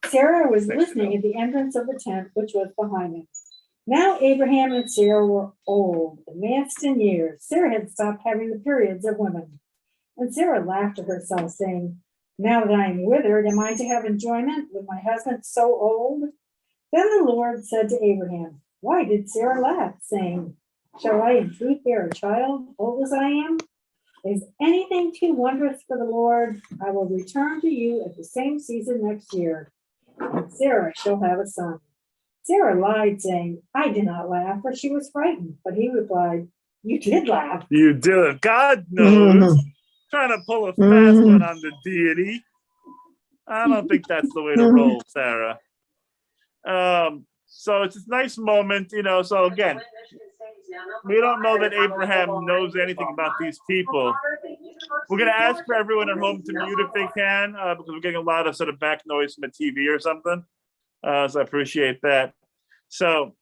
Sarah was listening at the entrance of the tent, which was behind him. Now Abraham and Sarah were old, advanced in years. Sarah had stopped having the periods of women. And Sarah laughed to herself, saying, now that I am withered, am I to have enjoyment with my husband so old? Then the Lord said to Abraham, why did Sarah laugh, saying, shall I in truth bear a child, old as I am? Is anything too wondrous for the Lord? I will return to you at the same season next year, and Sarah shall have a son. Sarah lied, saying, I did not laugh, for she was frightened. But he replied, you did laugh. You did. God knows. Trying to pull a fast one on the deity. I don't think that's the way to roll, Sarah. So it's a nice moment, so again, we don't know that Abraham knows anything about these people. We're going to ask for everyone at home to mute if they can, because we're getting a lot of sort of back noise from the TV or something. So I appreciate that. So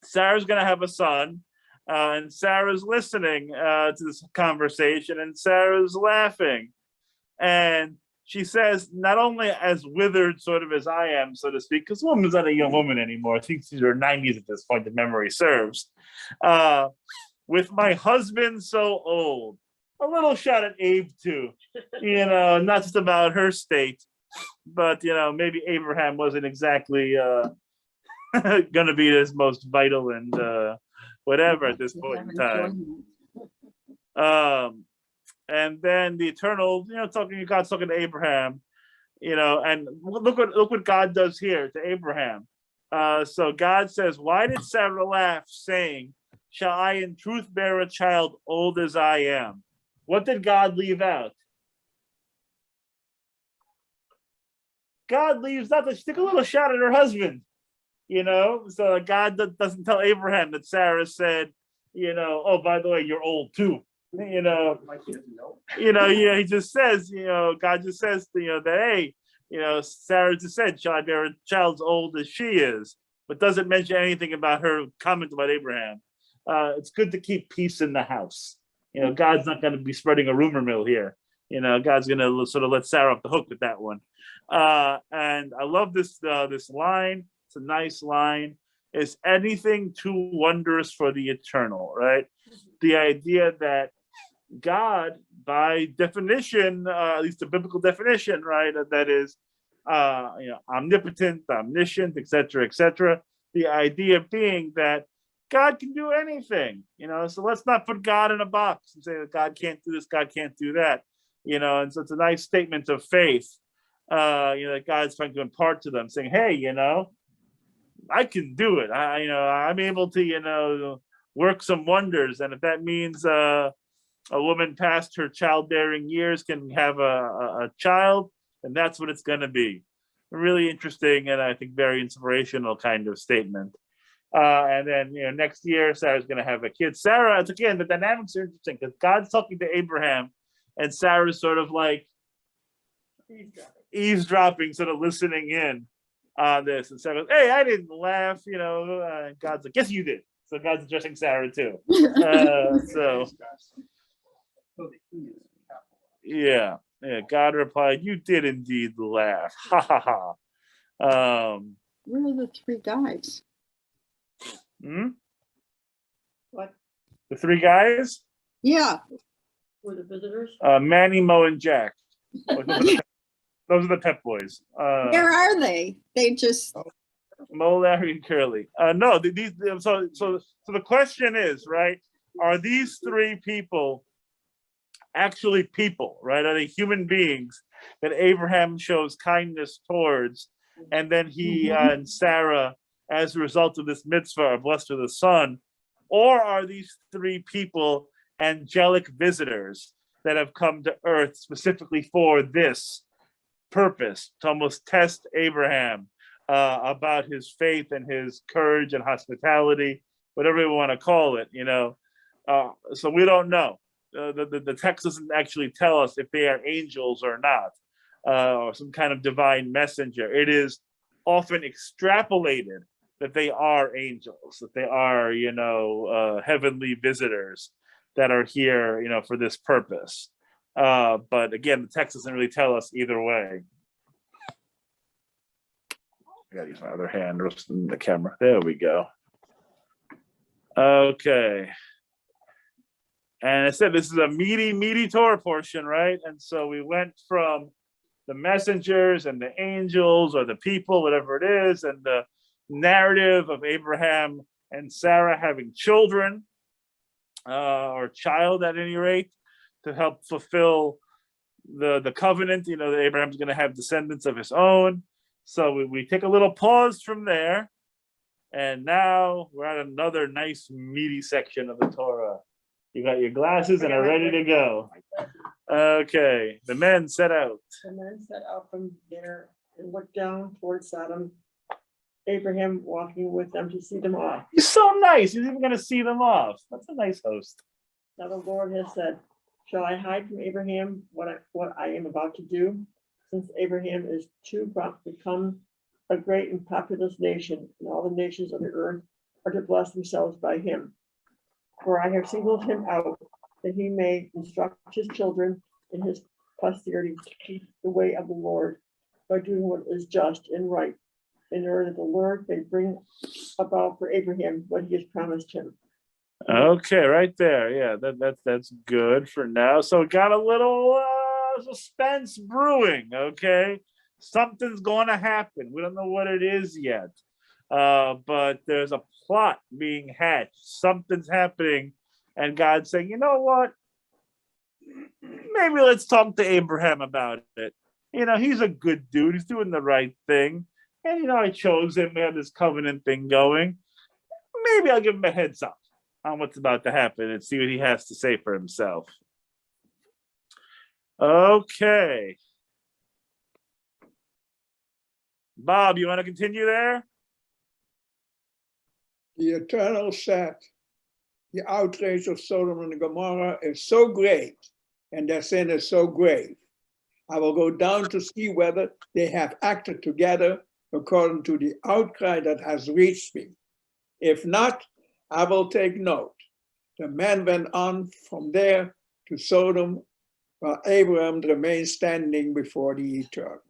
Sarah's going to have a son, and Sarah's listening to this conversation, and Sarah's laughing. And she says, not only as withered sort of as I am, so to speak, because woman's not a young woman anymore. I think she's in her 90s at this point, if memory serves. With my husband so old. A little shot at Abe too, not just about her state, but, maybe Abraham wasn't exactly going to be his most vital and whatever at this point in time. And then the eternal, God's talking to Abraham, and look what God does here to Abraham. So God says, why did Sarah laugh, saying, shall I in truth bear a child old as I am? What did God leave out? God leaves out to stick a little shot at her husband, So God doesn't tell Abraham that Sarah said, oh, by the way, you're old too. He just says, God just says, that, hey, Sarah just said, shall I bear a child as old as she is, but doesn't mention anything about her comment about Abraham. It's good to keep peace in the house. God's not going to be spreading a rumor mill here. God's going to sort of let Sarah off the hook with that one. And I love this line. It's a nice line. Is anything too wondrous for the eternal, right? The idea that God, by definition, at least the biblical definition, right, that is, omnipotent, omniscient, etc., etc. The idea being that God can do anything, so let's not put God in a box and say that God can't do this, God can't do that, and so it's a nice statement of faith, that God's trying to impart to them, saying, hey, I can do it. I'm able to, work some wonders. And if that means a woman past her childbearing years can have a child, then that's what it's going to be. A really interesting and I think very inspirational kind of statement. And then, next year, Sarah's going to have a kid. Sarah, it's again, the dynamics are interesting because God's talking to Abraham and Sarah's sort of like eavesdropping, sort of listening in on this. And Sarah goes, hey, I didn't laugh, God's like, yes, you did. So God's addressing Sarah too. Yeah. God replied, you did indeed laugh. Ha ha ha. Where are the three guys? What? The three guys? Yeah. Were the visitors? Manny, Mo, and Jack. Those are the Pep Boys. Where are they? They just Mo, Larry, and Curly. No, these. So the question is, right? Are these three people actually people? Right? Are they human beings that Abraham shows kindness towards, and then he and Sarah, as a result of this mitzvah, are blessed with a son? Or are these three people angelic visitors that have come to earth specifically for this purpose, to almost test Abraham about his faith and his courage and hospitality, whatever you want to call it, so we don't know. The text doesn't actually tell us if they are angels or not, or some kind of divine messenger. It is often extrapolated that they are angels, that they are, heavenly visitors that are here, for this purpose. But again, the text doesn't really tell us either way. I gotta use my other hand in the camera. There we go. Okay. And I said this is a meaty Torah portion, right? And so we went from the messengers and the angels or the people, whatever it is, and the narrative of Abraham and Sarah having children, or child at any rate, to help fulfill the covenant, that Abraham's going to have descendants of his own. So we take a little pause from there. And now we're at another nice meaty section of the Torah. You got your glasses and are ready to go. Okay, the men set out. The men set out from there and looked down towards Sodom. Abraham walking with them to see them off. He's so nice. He's even going to see them off. That's a nice host. Now the Lord has said, shall I hide from Abraham what I am about to do? Since Abraham is too prompt to become a great and populous nation, and all the nations of the earth are to bless themselves by him. For I have singled him out, that he may instruct his children and his posterity to keep the way of the Lord by doing what is just and right, in order that the Lord may bring about for Abraham what he has promised him. Okay, right there. Yeah, that's good for now. So we got a little suspense brewing. Okay, something's going to happen. We don't know what it is yet, but there's a plot being hatched. Something's happening, and God's saying, you know what? Maybe let's talk to Abraham about it. He's a good dude. He's doing the right thing, and I chose him. We have this covenant thing going. Maybe I'll give him a heads up on what's about to happen and see what he has to say for himself. Okay. Bob, you want to continue there? The Eternal said, the outrage of Sodom and Gomorrah is so great, and their sin is so grave. I will go down to see whether they have acted together according to the outcry that has reached me. If not, I will take note. The men went on from there to Sodom, while Abraham remained standing before the Eternal.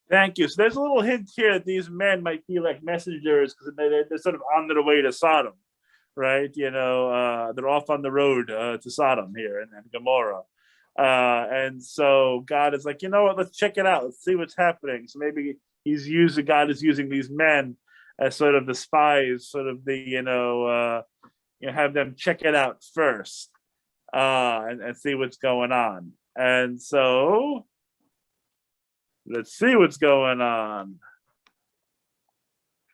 Thank you. So there's a little hint here that these men might be like messengers because they're sort of on their way to Sodom, right? They're off on the road to Sodom here and Gomorrah. And so God is like, you know what? Let's check it out. Let's see what's happening. So maybe God is using these men as sort of the spies, sort of the, have them check it out first and see what's going on. And so let's see what's going on.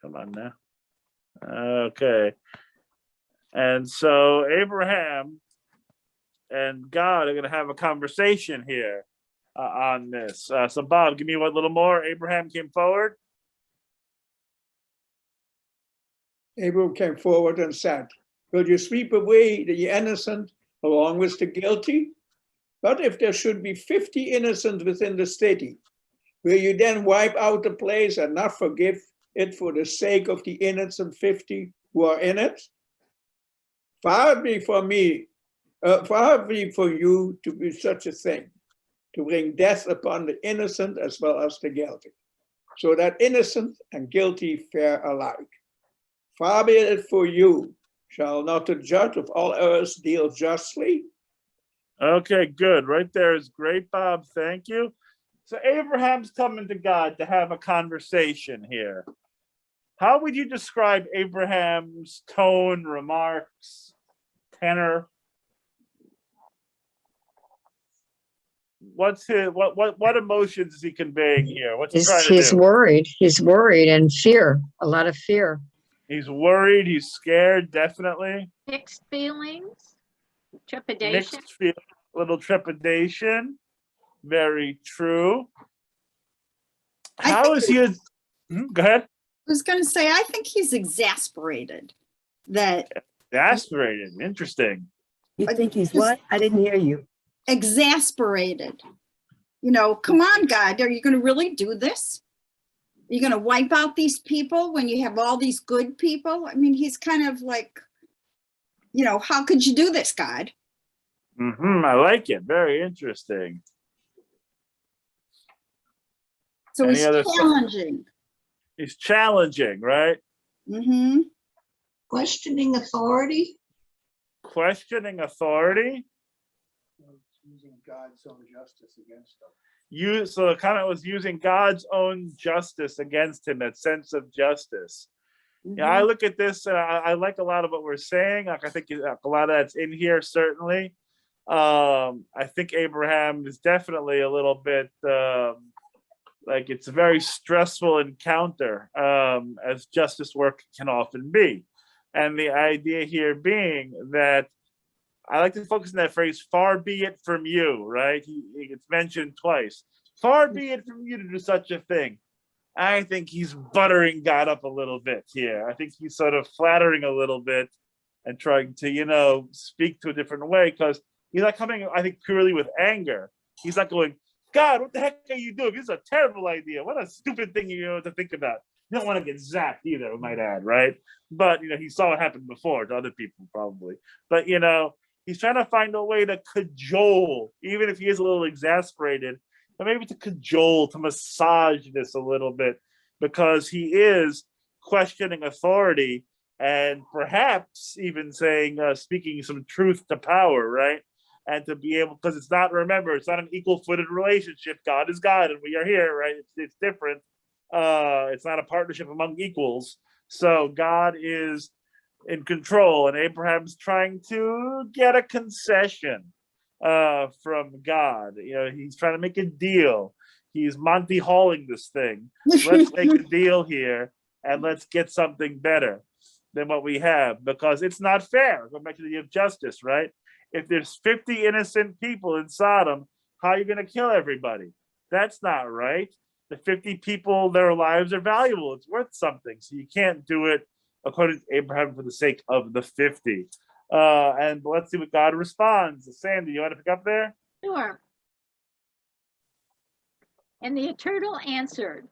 Come on now. Okay. And so Abraham and God are going to have a conversation here on this. So Bob, give me one little more. Abraham came forward. Abraham came forward and said, will you sweep away the innocent along with the guilty? But if there should be 50 innocent within the city, will you then wipe out the place and not forgive it for the sake of the innocent 50 who are in it? Far be for you to do such a thing, to bring death upon the innocent as well as the guilty, so that innocent and guilty fare alike. Far be it for you, shall not the judge of all earth deal justly? Okay, good. Right there is great, Bob. Thank you. So Abraham's coming to God to have a conversation here. How would you describe Abraham's tone, remarks, tenor? What's his what emotions is he conveying here? What's he trying to do? He's worried. He's worried and fear, a lot of fear. He's worried. He's scared. Definitely. Mixed feelings, trepidation. Mixed feel, little trepidation. Very true. How is he? Go ahead. I was going to say, I think he's exasperated that Exasperated. Interesting. You think he's what? I didn't hear you. exasperated. Come on, God, are you going to really do this? Are you going to wipe out these people when you have all these good people? I mean, he's kind of like, how could you do this, God? I like it. Very interesting. So Any he's other challenging. He's challenging, right? Mm-hmm. Questioning authority? Questioning authority. Using God's own justice against them. So the comment was using God's own justice against him, that sense of justice. Yeah, I look at this, I like a lot of what we're saying. Like, I think a lot of that's in here, certainly. I think Abraham is definitely a little bit like it's a very stressful encounter, as justice work can often be. And the idea here being that I like to focus on that phrase, far be it from you, right? He gets mentioned twice. Far be it from you to do such a thing. I think he's buttering God up a little bit here. I think he's sort of flattering a little bit and trying to, speak to a different way, because he's not coming, I think, purely with anger. He's not going, God, what the heck are you doing? This is a terrible idea. What a stupid thing to think about. You don't want to get zapped either, I might add, right? But, he saw it happen before to other people probably. But, he's trying to find a way to cajole, even if he is a little exasperated, but maybe to cajole, to massage this a little bit, because he is questioning authority and perhaps even saying, speaking some truth to power, right? And to be able, because it's not an equal-footed relationship. God is God and we are here, right? It's different. It's not a partnership among equals. So God is in control, and Abraham's trying to get a concession from God. He's trying to make a deal. He's Monty Halling this thing. Let's make a deal here and let's get something better than what we have, because it's not fair. Go back to the idea of justice, right? If there's 50 innocent people in Sodom, how are you going to kill everybody? That's not right. The 50 people, their lives are valuable. It's worth something. So you can't do it according to Abraham for the sake of the 50. And let's see what God responds. Sandy, you want to pick up there? Sure. And the Eternal answered,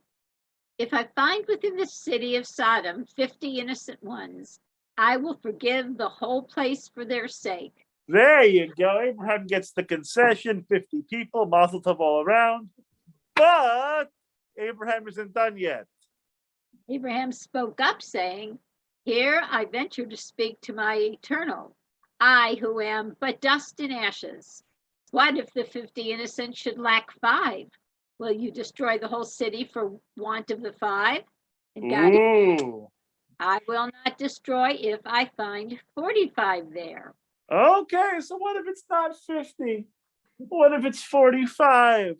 if I find within the city of Sodom 50 innocent ones, I will forgive the whole place for their sake. There you go. Abraham gets the concession, 50 people, mazel tov all around. But Abraham isn't done yet. Abraham spoke up, saying, here I venture to speak to my Eternal, I who am but dust and ashes. What if the 50 innocent should lack 5? Will you destroy the whole city for want of the 5? And God, Ooh. I will not destroy if I find 45 there. Okay, so what if it's not 50? What if it's 45?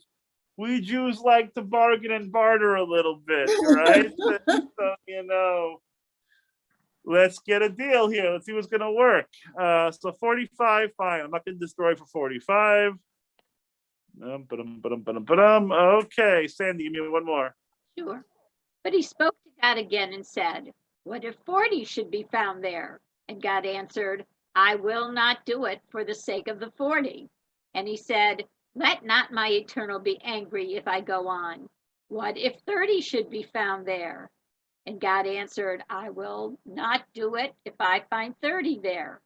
We Jews like to bargain and barter a little bit, right? So, let's get a deal here. Let's see what's going to work. So 45, fine. I'm not going to destroy for 45. Okay, Sandy, give me one more. Sure. But he spoke to God again and said, what if 40 should be found there? And God answered, I will not do it for the sake of the 40. And he said, let not my Eternal be angry if I go on. What if 30 should be found there? And God answered, I will not do it if I find 30 there.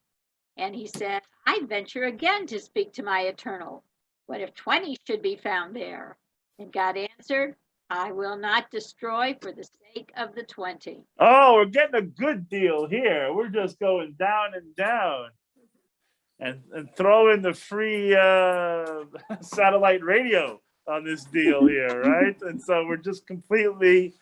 And he said, I venture again to speak to my Eternal. What if 20 should be found there? And God answered, I will not destroy for the sake of the 20. Oh, we're getting a good deal here. We're just going down and down. And throw in the free satellite radio on this deal here, right? And so we're just completely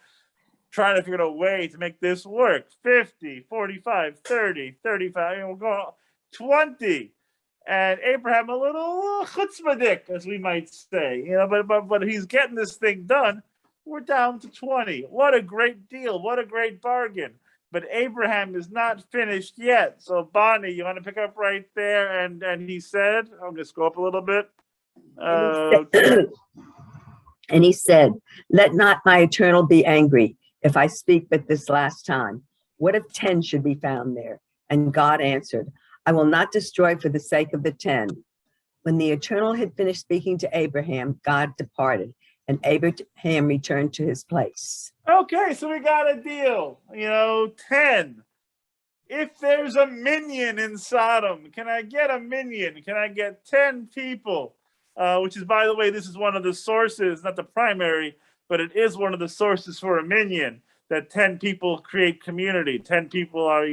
trying to figure out a way to make this work. 50, 45, 30, 35, and we'll go 20. And Abraham a little chutzpahdik, as we might say, but he's getting this thing done. We're down to 20. What a great deal. What a great bargain. But Abraham is not finished yet. So Bonnie, you want to pick up right there? And he said, I'll just go up a little bit. And he said, let not my Eternal be angry if I speak but this last time. What if 10 should be found there? And God answered, I will not destroy for the sake of the 10. When the Eternal had finished speaking to Abraham, God departed, and Abraham returned to his place. Okay, so we got a deal, 10. If there's a minion in Sodom, can I get a minion? Can I get 10 people? Which is, by the way, this is one of the sources, not the primary, but it is one of the sources for a minion. that 10 people create community. 10 people are,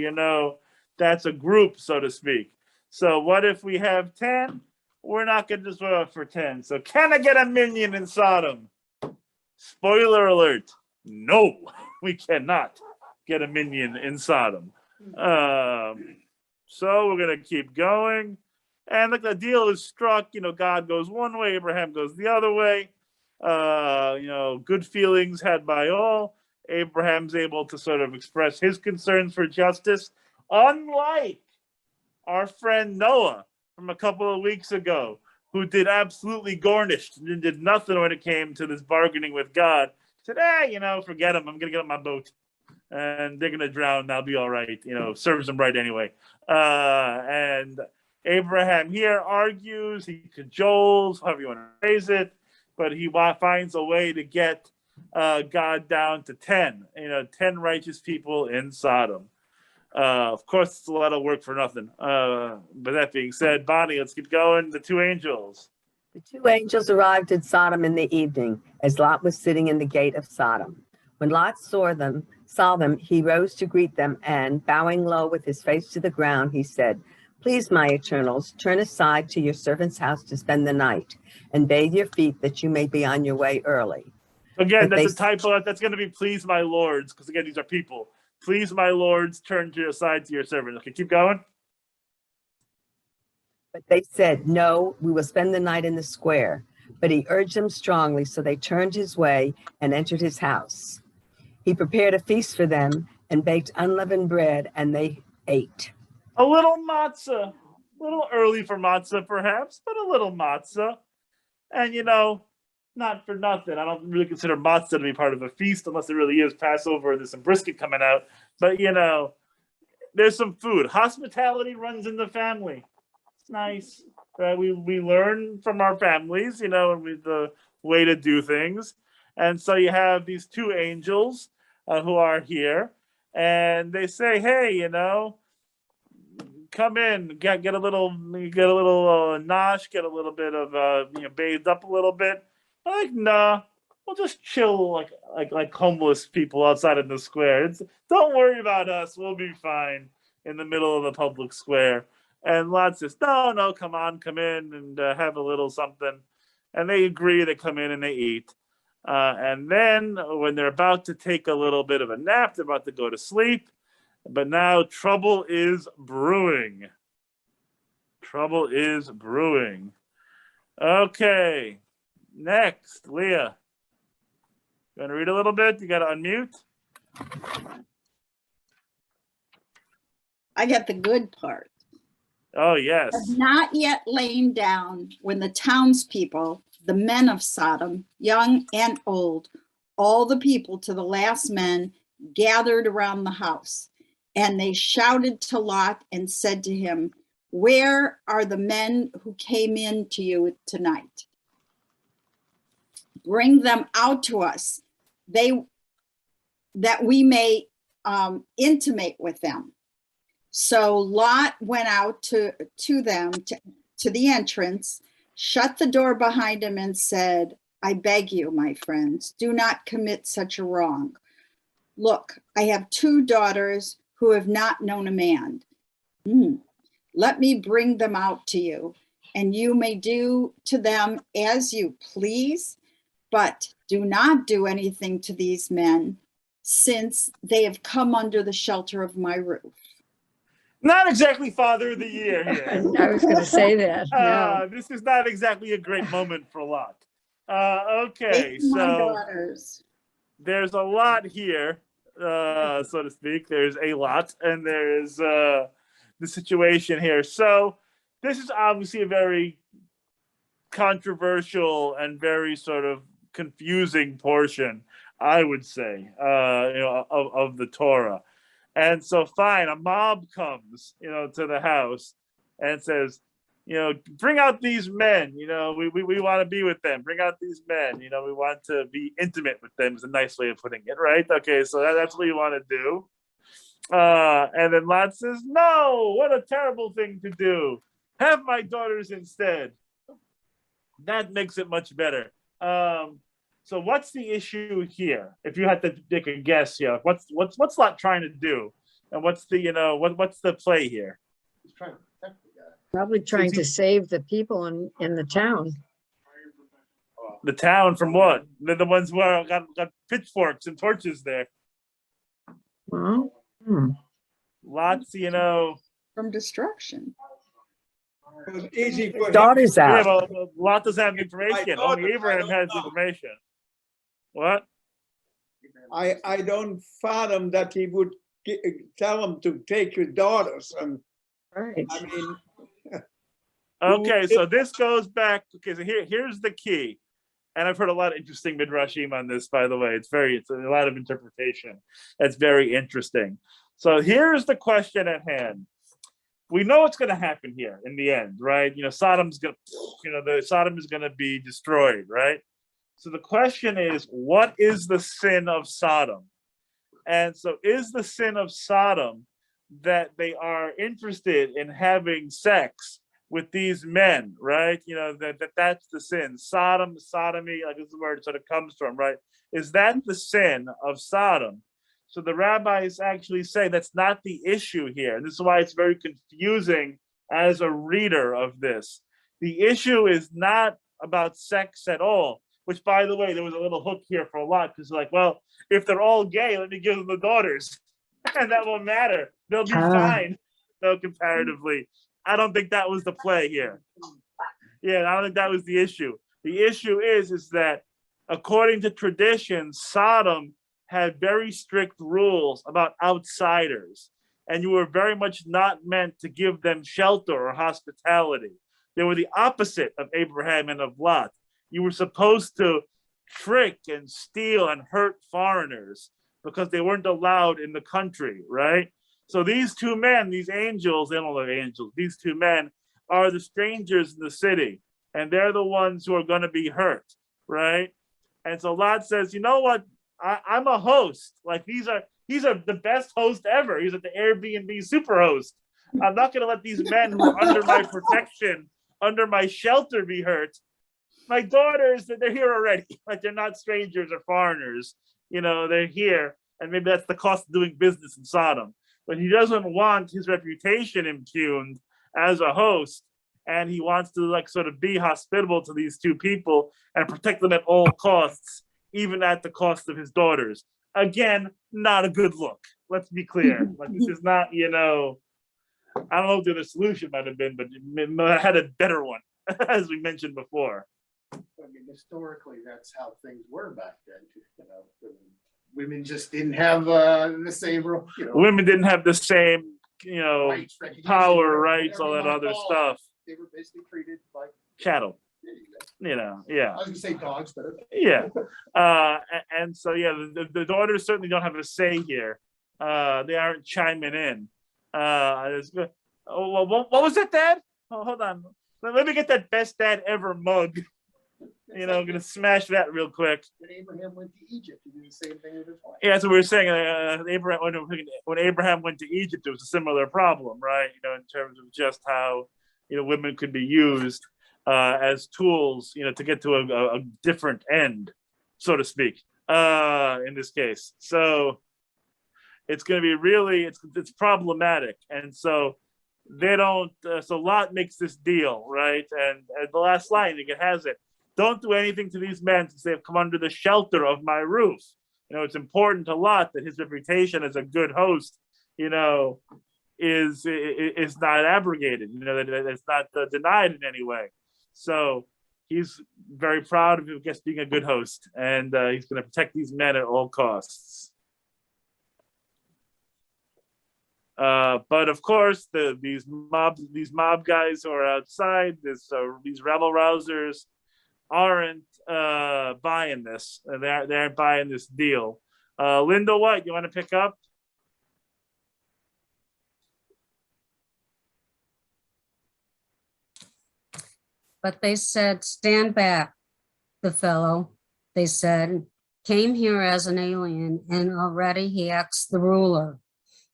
that's a group, so to speak. So what if we have 10? We're not going to destroy it for 10. So can I get a minion in Sodom? Spoiler alert. No, we cannot get a minion in Sodom. So we're going to keep going. And look, the deal is struck. God goes one way, Abraham goes the other way. Good feelings had by all. Abraham's able to sort of express his concerns for justice, unlike our friend Noah from a couple of weeks ago, who did absolutely garnished and did nothing when it came to this bargaining with God. Said, forget him. I'm going to get on my boat. And they're going to drown. I'll be all right. Serves them right anyway. And Abraham here argues, he cajoles, however you want to phrase it, but he finds a way to get God down to 10, 10 righteous people in Sodom. Of course, it's a lot of work for nothing. But that being said, Bonnie, let's keep going. The two angels. The two angels arrived at Sodom in the evening, as Lot was sitting in the gate of Sodom. When Lot saw them, he rose to greet them, and bowing low with his face to the ground, he said, "Please, my eternals, turn aside to your servant's house to spend the night, and bathe your feet that you may be on your way early." Again, But that's a typo. That's going to be "please, my lords," because again, these are people. Please, my lords, turn aside to your servant. Okay, keep going. But they said, "No, we will spend the night in the square." But he urged them strongly, so they turned his way and entered his house. He prepared a feast for them and baked unleavened bread, and they ate. A little matzah. A little early for matzah, perhaps, but a little matzah. And, not for nothing. I don't really consider matzah to be part of a feast unless it really is Passover. There's some brisket coming out. But, there's some food. Hospitality runs in the family. It's nice. We learn from our families, and the way to do things. And so you have these two angels who are here. And they say, hey, come in, get a little nosh, get a little bit of bathed up a little bit. I'm like, nah, we'll just chill like homeless people outside in the square. Don't worry about us, we'll be fine in the middle of the public square. And Lot says, no, come in and have a little something. And they agree, they come in and they eat. And then when they're about to take a little bit of a nap, they're about to go to sleep. But now trouble is brewing. Trouble is brewing. Okay. Next, Leah. You want to read a little bit? You got to unmute. I get the good part. Oh, yes. Had not yet lain down when the townspeople, the men of Sodom, young and old, all the people to the last man, gathered around the house. And they shouted to Lot and said to him, "Where are the men who came in to you tonight? Bring them out to us, that we may intimate with them." So Lot went out to them, to the entrance, shut the door behind him and said, "I beg you, my friends, do not commit such a wrong. Look, I have 2 daughters who have not known a man. Let me bring them out to you, and you may do to them as you please, but do not do anything to these men, since they have come under the shelter of my roof." Not exactly Father of the Year here. I was going to say that. No. This is not exactly a great moment for Lot. Okay, Take my so daughters. there's a lot here, so to speak. There's a lot, and there's the situation here. So this is obviously a very controversial and very sort of confusing portion, I would say, of the Torah. And so, fine, a mob comes, to the house and says, bring out these men. We want to be with them. Bring out these men. We want to be intimate with them. Is a nice way of putting it, right? Okay, so that's what you want to do. And then Lot says, "No, what a terrible thing to do. Have my daughters instead." That makes it much better. So what's the issue here? If you had to take a guess here, what's Lot trying to do? And what's the, what's the play here? He's trying to protect the guy. Probably trying to save the people in the town. The town from what? They're the ones who got pitchforks and torches there. Well, Lots, From destruction. It was easy for him. Daughters yeah, out. but Lot doesn't have the information. I Only don't Abraham has the know. information. What? I don't fathom that he would tell him to take his daughters. And right. I mean, Okay, so this goes back. Okay, so here's the key. And I've heard a lot of interesting midrashim on this, by the way. It's a lot of interpretation. That's very interesting. So here's the question at hand. We know what's going to happen here in the end, right? Sodom's going to, Sodom is going to be destroyed, right? So the question is, what is the sin of Sodom? And so is the sin of Sodom that they are interested in having sex with these men, right? That's the sin. Sodom, sodomy, like this is the word sort of comes from, right? Is that the sin of Sodom? So the rabbis actually say that's not the issue here. This is why it's very confusing as a reader of this. The issue is not about sex at all, which, by the way, there was a little hook here for a lot, because like, well, if they're all gay, let me give them the daughters. And that won't matter. They'll be fine, though, comparatively. I don't think that was the play here. Yeah, I don't think that was the issue. The issue is that according to tradition, Sodom had very strict rules about outsiders, and you were very much not meant to give them shelter or hospitality. They were the opposite of Abraham and of Lot. You were supposed to trick and steal and hurt foreigners because they weren't allowed in the country, right? So these two men, these angels, they don't look angels, these two men are the strangers in the city, and they're the ones who are going to be hurt, right? And so Lot says, you know what? I'm a host. Like he's the best host ever. He's like the Airbnb super host. I'm not going to let these men who are under my protection, under my shelter, be hurt. My daughters, they're here already. Like they're not strangers or foreigners. They're here, and maybe that's the cost of doing business in Sodom. But he doesn't want his reputation impugned as a host, and he wants to like sort of be hospitable to these two people and protect them at all costs, even at the cost of his daughters. Again, not a good look. Let's be clear. Like this is not, I don't know what the other solution might have been, but it had a better one, as we mentioned before. I mean, historically, that's how things were back then. Women just didn't have the same, Women didn't have the same, rights, recognition, power, rights, all that everyone other thought stuff. They were basically treated like Chattel. yeah. Yeah. I was gonna say dogs, but okay. Yeah. And so, yeah, the daughters certainly don't have a say here. They aren't chiming in. What was that, Dad? Oh, hold on. Let me get that best dad ever mug. I'm gonna smash that real quick. When Abraham went to Egypt, he did the same thing with his wife. Yeah, that's what we were saying. When Abraham went to Egypt, it was a similar problem, right? In terms of just how women could be used as tools, to get to a different end, so to speak. In this case, so it's going to be really it's problematic, and so they don't. So Lot makes this deal, right? And the last line, it has it. Don't do anything to these men since they have come under the shelter of my roof. It's important to Lot that his reputation as a good host, is not abrogated. That it's not denied in any way. So he's very proud of, I guess, being a good host, and he's going to protect these men at all costs. But of course, these mob guys who are outside, these rebel rousers, aren't buying this. They aren't buying this deal. Linda, what you want to pick up? But they said, stand back, the fellow, they said, came here as an alien, and already he acts the ruler.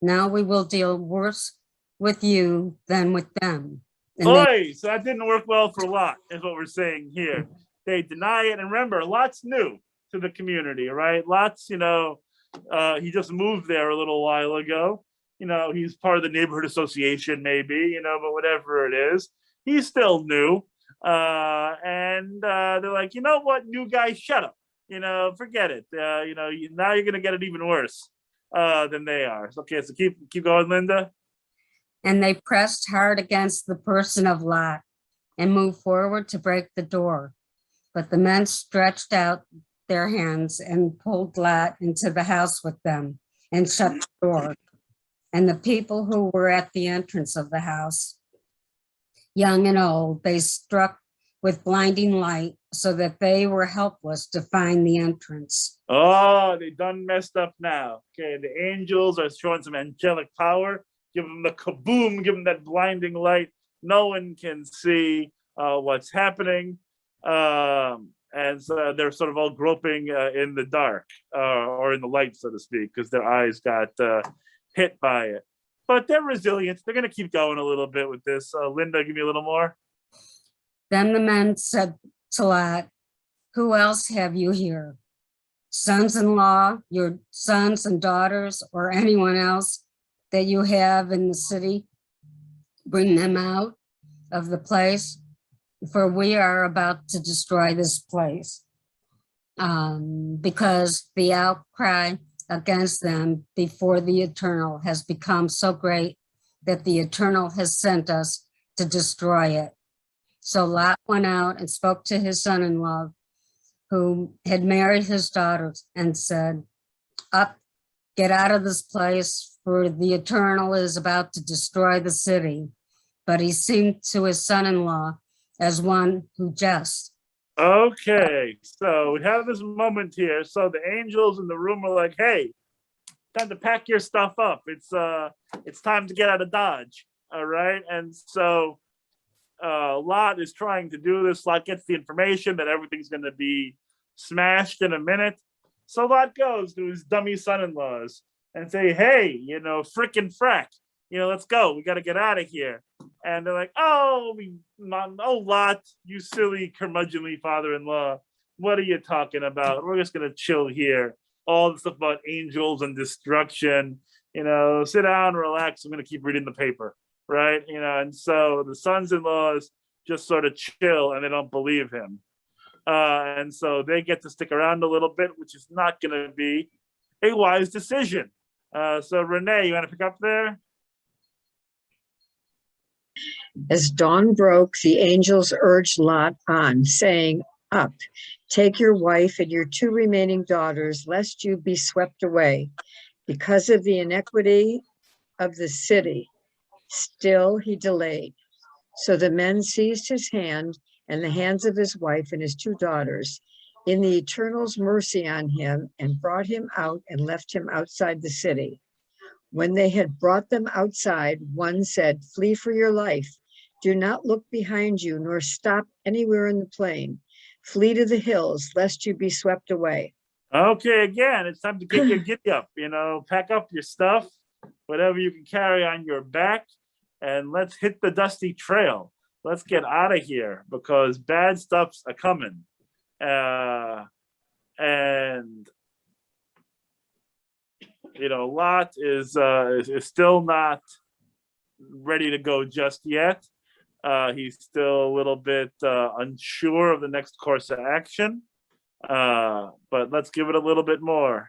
Now we will deal worse with you than with them. And So that didn't work well for Lot, is what we're saying here. They deny it, and remember, Lot's new. to the community, right? Lot's, he just moved there a little while ago. He's part of the neighborhood association, maybe, but whatever it is, he's still new. And they're like, you know what, new guy, shut up. Forget it. Now you're gonna get it even worse than they are. Okay, so keep going, Linda. And they pressed hard against the person of Lot and moved forward to break the door. But the men stretched out their hands and pulled Lot into the house with them and shut the door. And the people who were at the entrance of the house, young and old, they struck with blinding light so that they were helpless to find the entrance. Oh, they done messed up now. Okay, the angels are showing some angelic power. Give them the kaboom, give them that blinding light. No one can see what's happening. And so they're sort of all groping in the dark or in the light, so to speak, because their eyes got hit by it. But they're resilient. They're going to keep going a little bit with this. Linda, give me a little more. Then the men said to Lot, who else have you here? Sons-in-law, your sons and daughters, or anyone else that you have in the city? Bring them out of the place, for we are about to destroy this place. Because the outcry against them before the Eternal has become so great that the Eternal has sent us to destroy it. So Lot went out and spoke to his son-in-law, who had married his daughters, and said, up, get out of this place, for the Eternal is about to destroy the city. But he seemed to his son-in-law as one who jests. Okay, so we have this moment here. So the angels in the room are like, hey, time to pack your stuff up. It's time to get out of Dodge. All right. And so Lot is trying to do this. Lot gets the information that everything's going to be smashed in a minute. So Lot goes to his dummy son-in-laws and say, hey, frickin' frack, let's go. We got to get out of here. And they're like, oh, Lot, you silly curmudgeonly father-in-law. What are you talking about? We're just going to chill here. All the stuff about angels and destruction, sit down, relax. I'm going to keep reading the paper, right? And so the sons-in-laws just sort of chill and they don't believe him. And so they get to stick around a little bit, which is not going to be a wise decision. So Renee, you want to pick up there? As dawn broke, the angels urged Lot on, saying, up, take your wife and your 2 remaining daughters, lest you be swept away because of the iniquity of the city. Still he delayed. So the men seized his hand and the hands of his wife and his 2 daughters in the Eternal's mercy on him, and brought him out and left him outside the city. When they had brought them outside, one said, flee for your life. Do not look behind you, nor stop anywhere in the plain. Flee to the hills, lest you be swept away. Okay, again, it's time to get your giddy up, pack up your stuff, whatever you can carry on your back, and let's hit the dusty trail. Let's get out of here because bad stuff's a coming. And Lot is still not ready to go just yet. He's still a little bit unsure of the next course of action. But let's give it a little bit more.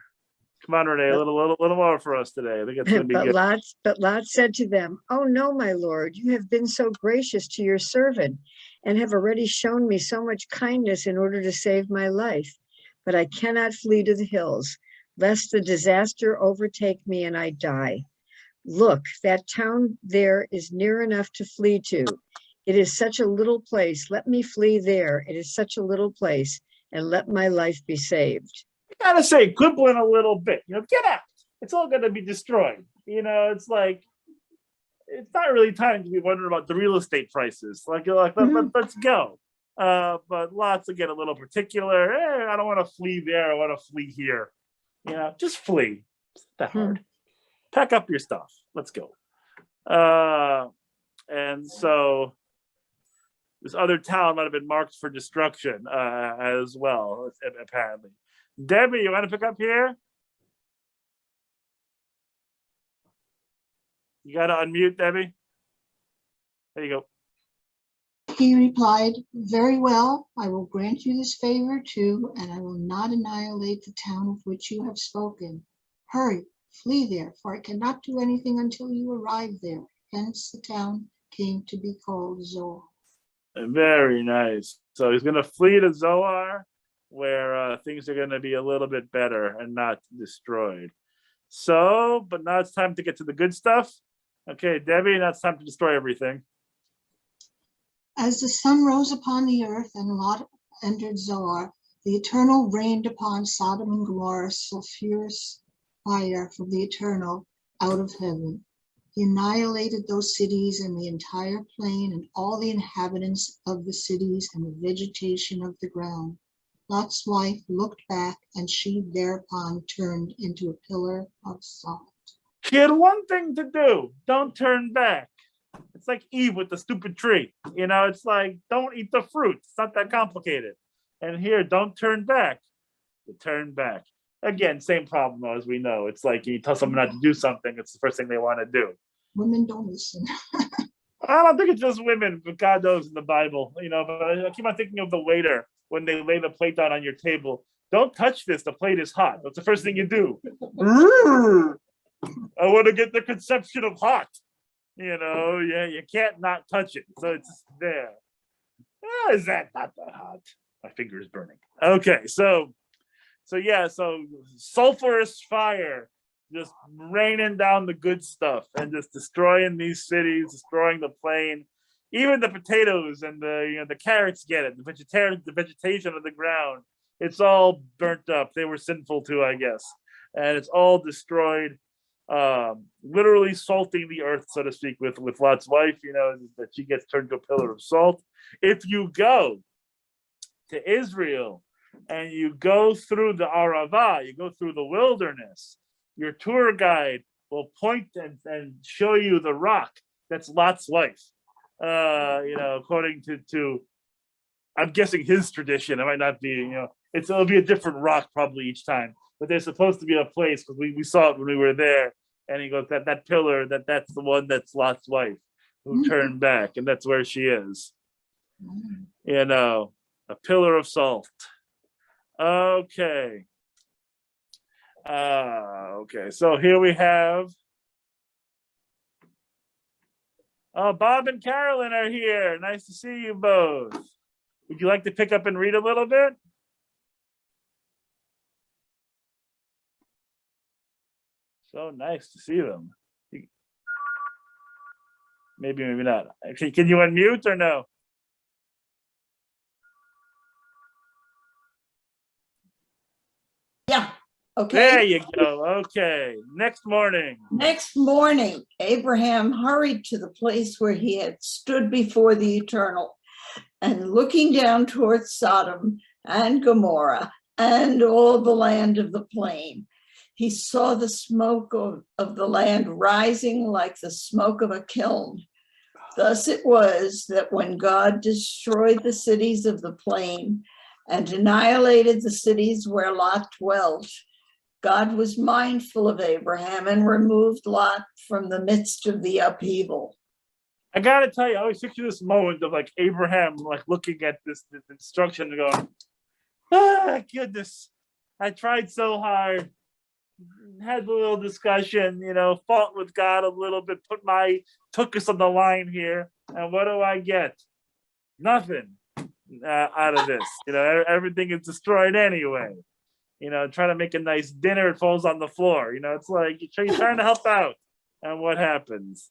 Come on, Renee, a little more for us today. I think it's going to be good. But Lot said to them, oh no, my lord, you have been so gracious to your servant and have already shown me so much kindness in order to save my life. But I cannot flee to the hills, lest the disaster overtake me and I die. Look, that town there is near enough to flee to. It is such a little place. Let me flee there. It is such a little place, and let my life be saved. I gotta say, quibbling a little bit. Get out. It's all gonna be destroyed. It's like it's not really time to be wondering about the real estate prices. Let's go. But lots to get a little particular. I don't want to flee there. I want to flee here. Just flee. It's not that hard. Pack up your stuff. Let's go. And so this other town might have been marked for destruction as well, apparently. Debbie, you want to pick up here? You got to unmute, Debbie. There you go. He replied, very well, I will grant you this favor too, and I will not annihilate the town of which you have spoken. Hurry, flee there, for I cannot do anything until you arrive there. Hence the town came to be called Zoar. Very nice. So he's going to flee to Zoar, where things are going to be a little bit better and not destroyed. So, but now it's time to get to the good stuff. Okay, Debbie, now it's time to destroy everything. As the sun rose upon the earth and Lot entered Zoar, the Eternal rained upon Sodom and Gomorrah sulfurous fire from the Eternal out of heaven. He annihilated those cities and the entire plain and all the inhabitants of the cities and the vegetation of the ground. Lot's wife looked back, and she thereupon turned into a pillar of salt. She had one thing to do. Don't turn back. It's like Eve with the stupid tree. You know, it's like, don't eat the fruit. It's not that complicated. And here, don't turn back. You turn back. Again, same problem as we know. It's like you tell someone not to do something, it's the first thing they want to do. Women don't listen. I don't think it's just women, but God knows in the Bible, you know, but I keep on thinking of the waiter when they lay the plate down on your table. Don't touch this, the plate is hot. That's the first thing you do. I want to get the conception of hot. You know, yeah, you can't not touch it. So it's there. Oh, is that not that hot? My finger is burning. Okay, so yeah, so sulfurous fire just raining down the good stuff and just destroying these cities, destroying the plain. Even the potatoes and the carrots get it. The vegetation of the ground, it's all burnt up. They were sinful too, I guess. And it's all destroyed. Literally salting the earth, so to speak, with Lot's wife, you know, that she gets turned to a pillar of salt. If you go to Israel and you go through the Arava, you go through the wilderness, your tour guide will point and show you the rock that's Lot's wife. You know, according to I'm guessing his tradition. It might not be, you know, it'll be a different rock probably each time. But there's supposed to be a place, because we saw it when we were there. And he goes, that pillar, that's the one that's Lot's wife who turned back, and that's where she is. You know, a pillar of salt. Okay. Okay, so here we have Bob and Carolyn are here. Nice to see you both. Would you like to pick up and read a little bit? So nice to see them. Maybe, maybe not. Actually, can you unmute or no? Yeah, okay. There you go. Okay. Next morning. Next morning, Abraham hurried to the place where he had stood before the Eternal, and looking down towards Sodom and Gomorrah and all the land of the plain, he saw the smoke of the land rising like the smoke of a kiln. Thus it was that when God destroyed the cities of the plain and annihilated the cities where Lot dwelt, God was mindful of Abraham and removed Lot from the midst of the upheaval. I gotta tell you, I always picture this moment of like Abraham, like looking at this destruction and going, ah, goodness, I tried so hard, had a little discussion, you know, fought with God a little bit, took us on the line here, and what do I get? Nothing out of this. You know, everything is destroyed anyway. You know, trying to make a nice dinner, it falls on the floor. You know, it's like you're trying to help out, and what happens?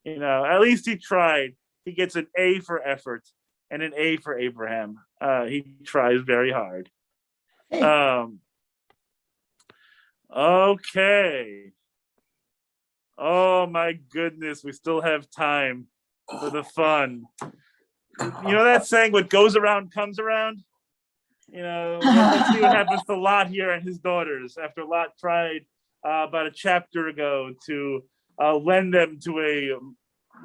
You know, at least he tried. He gets an A for effort and an A for Abraham. He tries very hard. Okay. Oh my goodness, we still have time for the fun. You know that saying, what goes around comes around? You know, let's see what happens to Lot here and his daughters after Lot tried about a chapter ago to lend them to a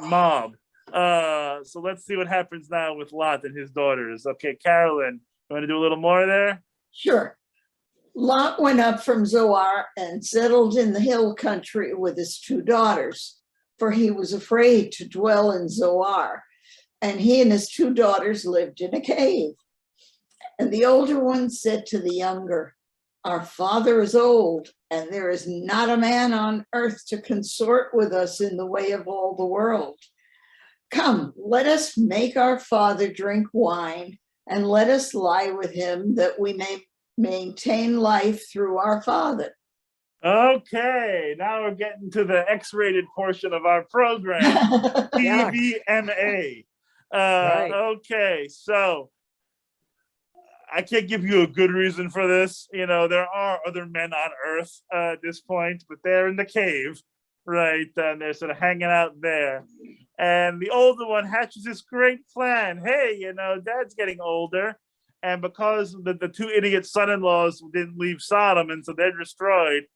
mob. So let's see what happens now with Lot and his daughters. Okay, Carolyn, you want to do a little more there? Sure. Lot went up from Zoar and settled in the hill country with his 2 daughters, for he was afraid to dwell in Zoar. And he and his 2 daughters lived in a cave. And the older one said to the younger, "Our father is old, and there is not a man on earth to consort with us in the way of all the world. Come, let us make our father drink wine, and let us lie with him, that we may maintain life through our father." Okay, now we're getting to the X-rated portion of our program. TVMA. Right. Okay, so I can't give you a good reason for this. You know, there are other men on Earth at this point, but they're in the cave, right? And they're sort of hanging out there. And the older one hatches this great plan. Hey, you know, Dad's getting older. And because the 2 idiot son-in-laws didn't leave Sodom, and so they're destroyed.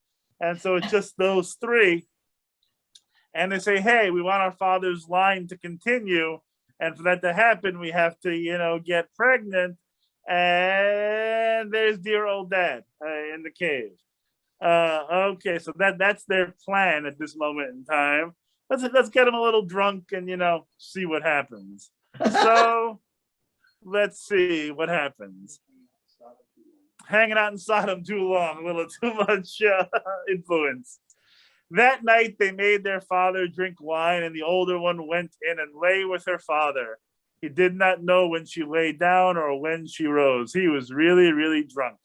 And so it's just those 3. And they say, hey, we want our father's line to continue. And for that to happen, we have to, you know, get pregnant. And there's dear old Dad in the cave. Okay, so that's their plan at this moment in time. Let's get them a little drunk and, you know, see what happens. So let's see what happens. Hanging out in Sodom too long, a little too much influence. That night they made their father drink wine, and the older one went in and lay with her father. He did not know when she lay down or when she rose. He was really, really drunk.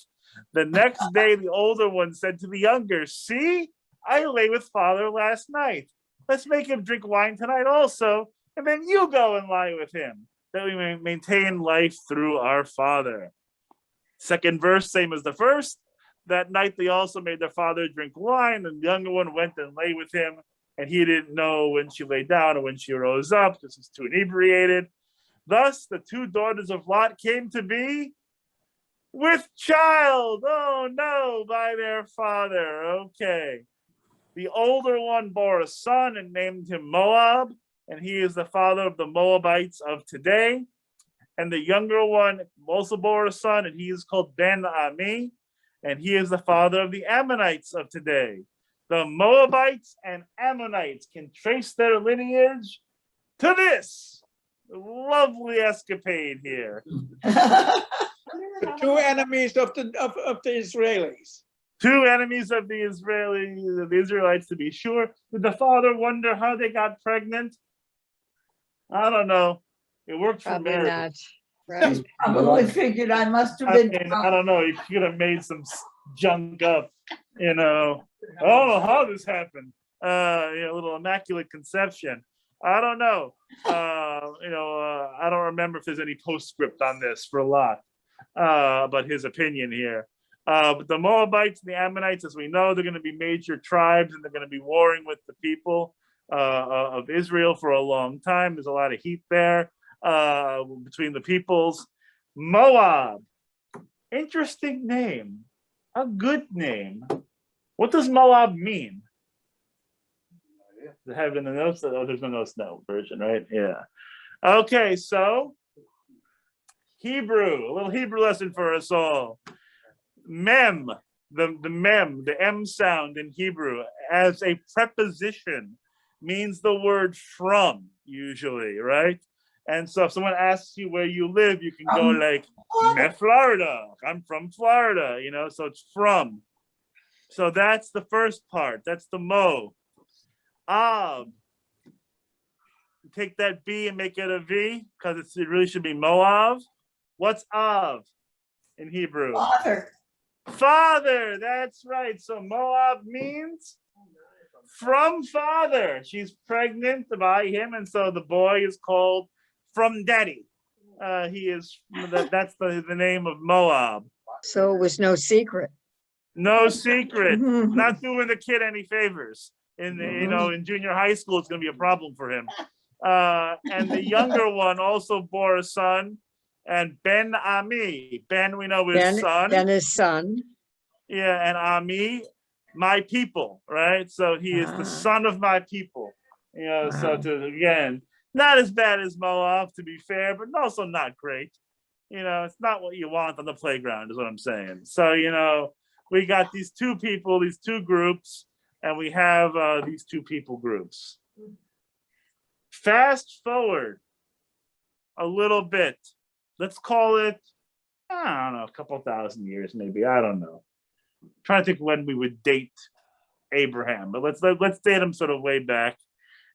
The next day, the older one said to the younger, "See, I lay with father last night. Let's make him drink wine tonight also, and then you go and lie with him, that we may maintain life through our father." Second verse, same as the first. That night they also made their father drink wine, and the younger one went and lay with him, and he didn't know when she lay down or when she rose up, because he's too inebriated. Thus the 2 daughters of Lot came to be with child, oh no, by their father. Okay. The older one bore a son and named him Moab, and he is the father of the Moabites of today. And the younger one also bore a son, and he is called Ben-Ami, and he is the father of the Ammonites of today. The Moabites and Ammonites can trace their lineage to this lovely escapade here. The 2 enemies of the Israelis. 2 enemies of the Israelites, to be sure. Did the father wonder how they got pregnant? I don't know. It worked for Probably Mary. not. Right. Probably figured I must have I been. mean, I don't know. You could have made some junk up, you know. I don't know how this happened. You know, a little immaculate conception. I don't know. I don't remember if there's any postscript on this for Lot, but his opinion here. But the Moabites and the Ammonites, as we know, they're going to be major tribes, and they're going to be warring with the people of Israel for a long time. There's a lot of heat there between the peoples. Moab, interesting name, a good name. What does Moab mean? Does it have in the notes? Oh, there's no notes, no version, right? Yeah. Okay, so Hebrew, a little Hebrew lesson for us all. Mem, the M sound in Hebrew as a preposition means the word from, usually, right? And so if someone asks you where you live, you can go like, Florida. I'm from Florida, you know, so it's from. So that's the first part. That's the Mo. Ab. Take that B and make it a V, because it really should be Moav. What's Av in Hebrew? Father. Father, that's right. So Moab means from father. She's pregnant by him, and so the boy is called from daddy. That's the name of Moab. So it was no secret. No secret. Not doing the kid any favors. In junior high school, it's going to be a problem for him. And the younger one also bore a son, and Ben-Ami. Ben, we know, is son. Ben is son. Yeah, and Ami, my people, right? So he is the son of my people. You know, so again, not as bad as Moab, to be fair, but also not great. You know, it's not what you want on the playground, is what I'm saying. So, you know, we got these two people, these two groups, and we have these two people groups. Fast forward a little bit. Let's call it, I don't know, a couple thousand years, maybe. I don't know. I'm trying to think when we would date Abraham, but let's date him sort of way back,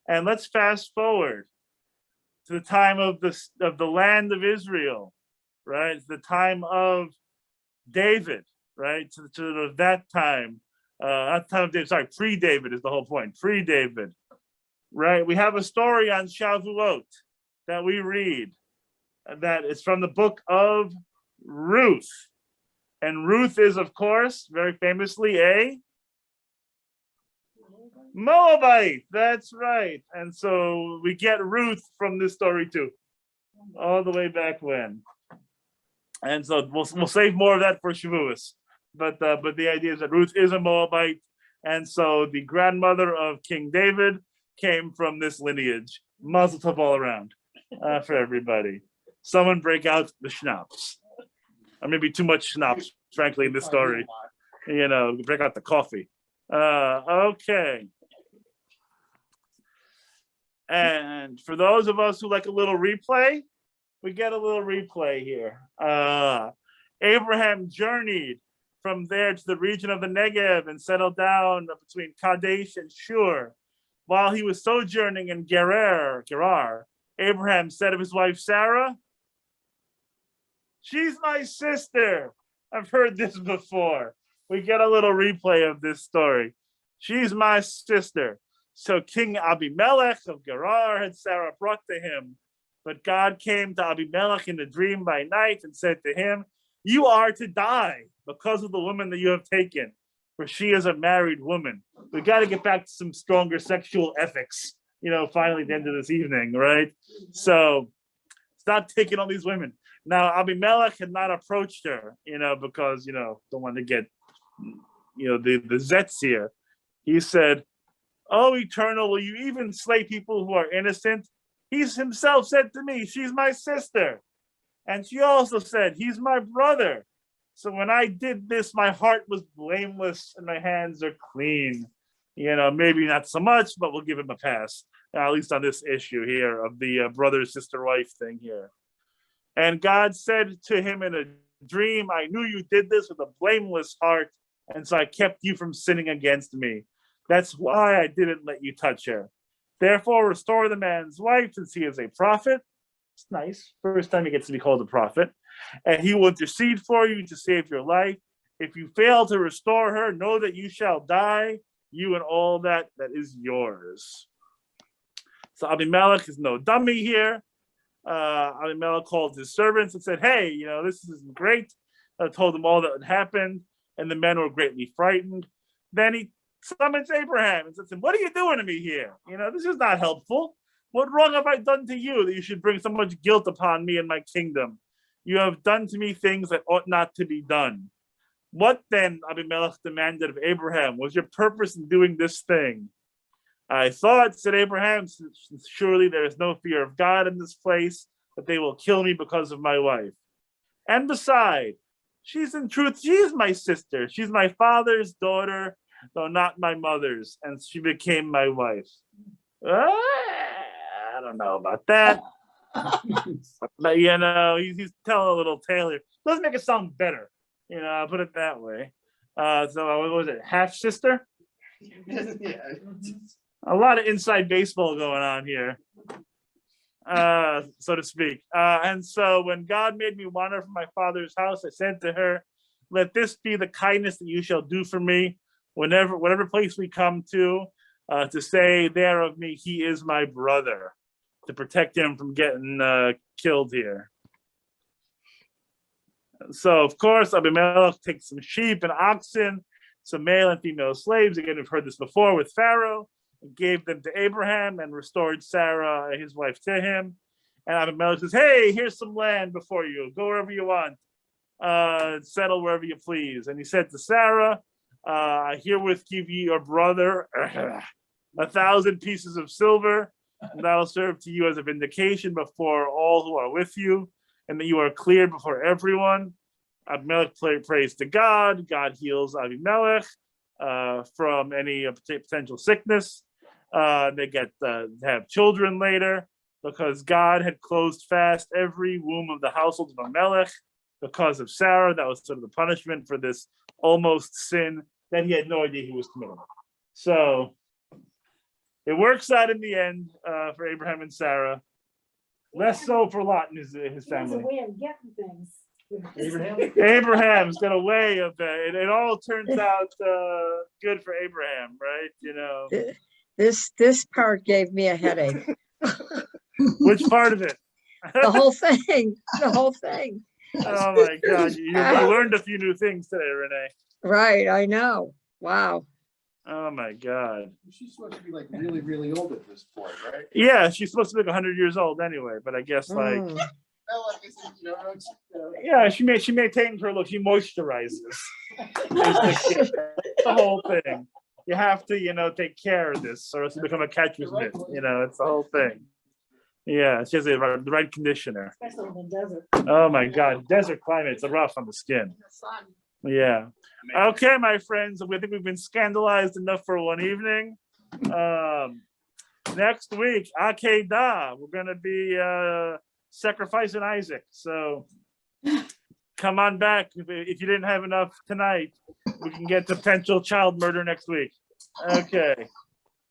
and let's fast forward to the time of the land of Israel, right? It's the time of David, right? To that time, not time of David. Sorry, pre-David is the whole point. Pre-David, right? We have a story on Shavuot that we read that is from the book of Ruth, and Ruth is, of course, very famously a Moabite. That's right. And so we get Ruth from this story too, all the way back when. And so we'll save more of that for Shavuos. But the idea is that Ruth is a Moabite, and so the grandmother of King David came from this lineage. Mazel tov all around for everybody. Someone break out the schnapps, or maybe too much schnapps, frankly, in this story. You know, break out the coffee. Okay. And for those of us who like a little replay, we get a little replay here. Abraham journeyed from there to the region of the Negev and settled down between Kadesh and Shur. While he was sojourning in Gerar, Abraham said of his wife Sarah, "She's my sister." I've heard this before. We get a little replay of this story. She's my sister. So King Abimelech of Gerar had Sarah brought to him. But God came to Abimelech in a dream by night and said to him, "You are to die because of the woman that you have taken, for she is a married woman." We got to get back to some stronger sexual ethics, finally at the end of this evening, right? So stop taking all these women. Now, Abimelech had not approached her, because, don't want to get, the zets here. He said, "Oh, Eternal, will you even slay people who are innocent?" He himself said to me, "She's my sister." And she also said, "He's my brother." So when I did this, my heart was blameless and my hands are clean. Maybe not so much, but we'll give him a pass, at least on this issue here of the brother, sister, wife thing here. And God said to him in a dream, "I knew you did this with a blameless heart, and so I kept you from sinning against me. That's why I didn't let you touch her. Therefore, restore the man's wife, since he is a prophet." It's nice. First time he gets to be called a prophet. "And he will intercede for you to save your life. If you fail to restore her, know that you shall die, you and all that is yours." So Abimelech is no dummy here. Abimelech called his servants and said, "Hey, this isn't great." Told them all that had happened, and the men were greatly frightened. Then he summons Abraham and says to him, "What are you doing to me here? This is not helpful. What wrong have I done to you that you should bring so much guilt upon me and my kingdom? You have done to me things that ought not to be done." "What then," Abimelech demanded of Abraham, "was your purpose in doing this thing?" "I thought," said Abraham, "surely there is no fear of God in this place, that they will kill me because of my wife. And beside, she is my sister. She's my father's daughter, though not my mother's, and she became my wife." I don't know about that. But he's telling a little tale here. Doesn't make it sound better, I'll put it that way. So what was it? Half sister? Yeah. A lot of inside baseball going on here, so to speak. And so when God made me wander from my father's house, I said to her, "Let this be the kindness that you shall do for me, whatever place we come to say there of me, he is my brother," to protect him from getting killed here. So, of course, Abimelech takes some sheep and oxen, some male and female slaves. Again, we've heard this before with Pharaoh, and gave them to Abraham and restored Sarah, his wife, to him. And Abimelech says, "Hey, here's some land before you. Go wherever you want. Settle wherever you please." And he said to Sarah, "I herewith give you your brother 1,000 pieces of silver, and that'll serve to you as a vindication before all who are with you, and that you are cleared before everyone. Abimelech prays to God. God heals Abimelech from any potential sickness. They get have children later because God had closed fast every womb of the household of Abimelech because of Sarah. That was sort of the punishment for this almost sin that he had no idea he was committing. So it works out in the end for Abraham and Sarah. Less so for Lot and his He has a family. way of getting things. Abraham's got a way of that. It all turns out good for Abraham, right? You know. This part gave me a headache. Which part of it? The whole thing, the whole thing. Oh my God, you learned a few new things today, Renee. Right, I know. Wow. Oh my God. She's supposed to be like really, really old at this point, right? Yeah, she's supposed to be like 100 years old anyway, but I guess like, Mm. Well, like I said, you know, it's, yeah, she maintains her look. She moisturizes. The whole thing. You have to, you know, take care of this, or else you become a catcher's mitt. You know, it's the whole thing. Yeah, she has the right conditioner. Especially in the desert. Oh my God, desert climate's rough on the skin. Yeah. Okay, my friends, I think we've been scandalized enough for one evening. Next week, Akedah, we're gonna be sacrificing Isaac. So come on back. If you didn't have enough tonight, we can get to potential child murder next week. Okay.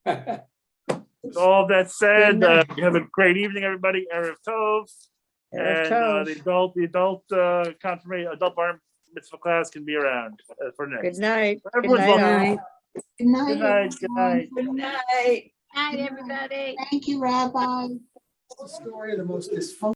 With all that said, have a great evening, everybody. Erev Tov. Erev And Tov. the adult confirmation, adult bar mitzvah class can be around for next. Good night. Good Everyone's night. welcome. Good night. Good night. Good night. Good night. Night, everybody. Thank you, Rabbi. it's the story of the most dysfunctional